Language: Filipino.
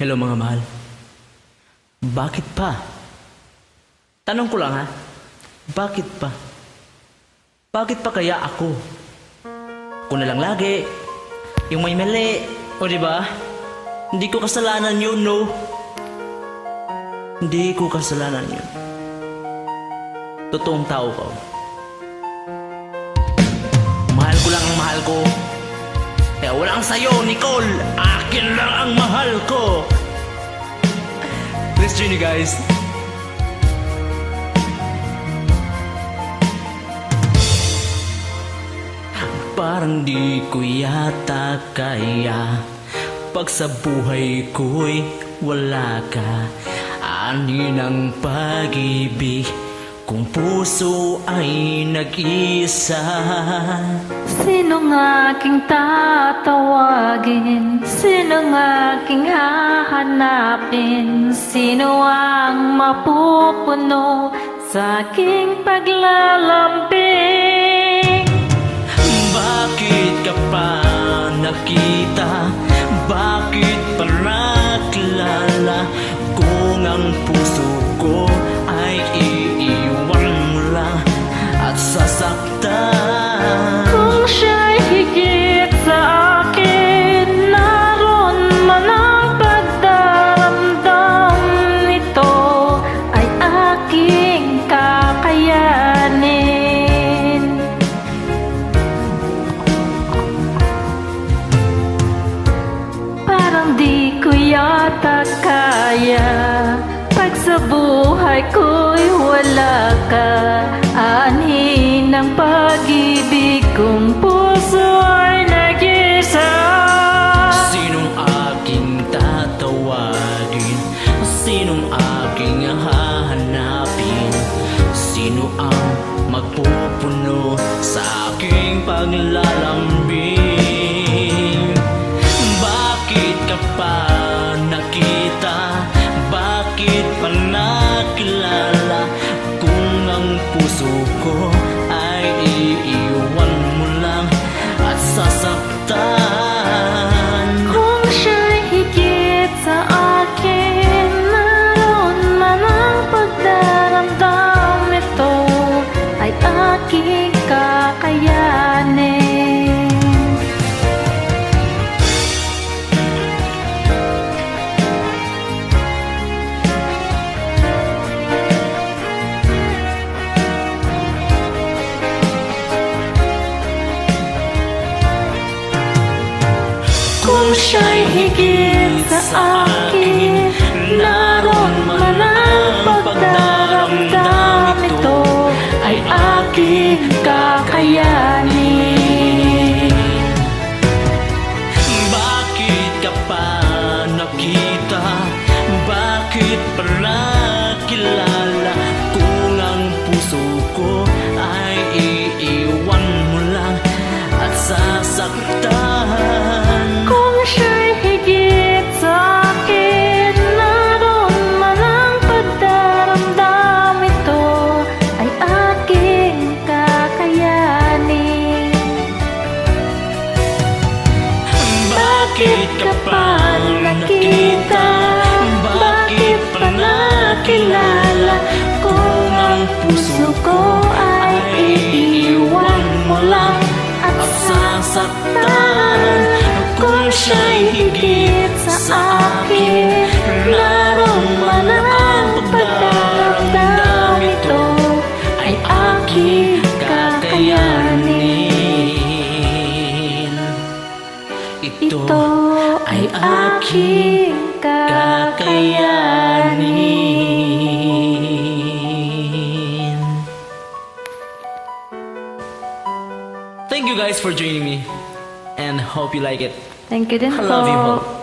Hello mga mahal. Bakit pa? Tanong ko lang ha. Bakit pa? Bakit pa kaya ako? Ako na lang lagi. Yung may mali. O diba? Hindi ko kasalanan yun, no? Hindi ko kasalanan yun. Totoong tao ko. Mahal ko lang ang mahal ko. Kaya walang sayo, Nicole. Akin lang ang mahal ko. Let's join you guys. Parang di ko yata kaya pag sa buhay ko'y wala ka. Ani ng pag-ibig kung puso ay nag-isa. Sinong aking tatawagin? Sinong aking hahanapin? Sino ang mapupuno sa aking paglalambing? Bakit ka pa nakita? Bakit pa nakilala? Kung ang puso ko ay iiwan mo lang at sasaktan. Kung siya'y higit sa akin, naroon man ang pagdaramdam nito ay aking kakayanin. Parang di ko yata kaya pag sa buhay ko'y wala ka. Anhin ng pag-ibig kung puso ay nag-isa. Sinong aking tatawagin? Sinong aking hahanapin? Sino ang magpupuno sa aking paglalambing? Bakit ka pa nakita? Bakit pa nakilala? Kung ang puso ko ay iiwan mo lang at sasaktan. Kung siya'y higit sa akin, naroon man ang pagdaramdam nito ay aking kakayanin. Kung siya'y higit sa akin, naroon man ang pagdaramdam nito ay aking kakayanin. Bakit ka pa nakita? Bakit pa nakilala? Kung ang puso ko ay iiwan mo lang at sasaktan. Kung siya'y higit sa akin, naroon man ang pagdaramdam ito ay aking kakayanin. Bakit ka pa nakita? Bakit pa nakilala? Kung ang puso ko ay iiwan mo lang at sasaktan. Kung siya'y higit sa akin, naroon man ang pagdaramdam ito ay aking kakayanin. Ito Ay aking kakayanin. Thank you guys for joining me and hope you like it. Thank you din I love you po. all.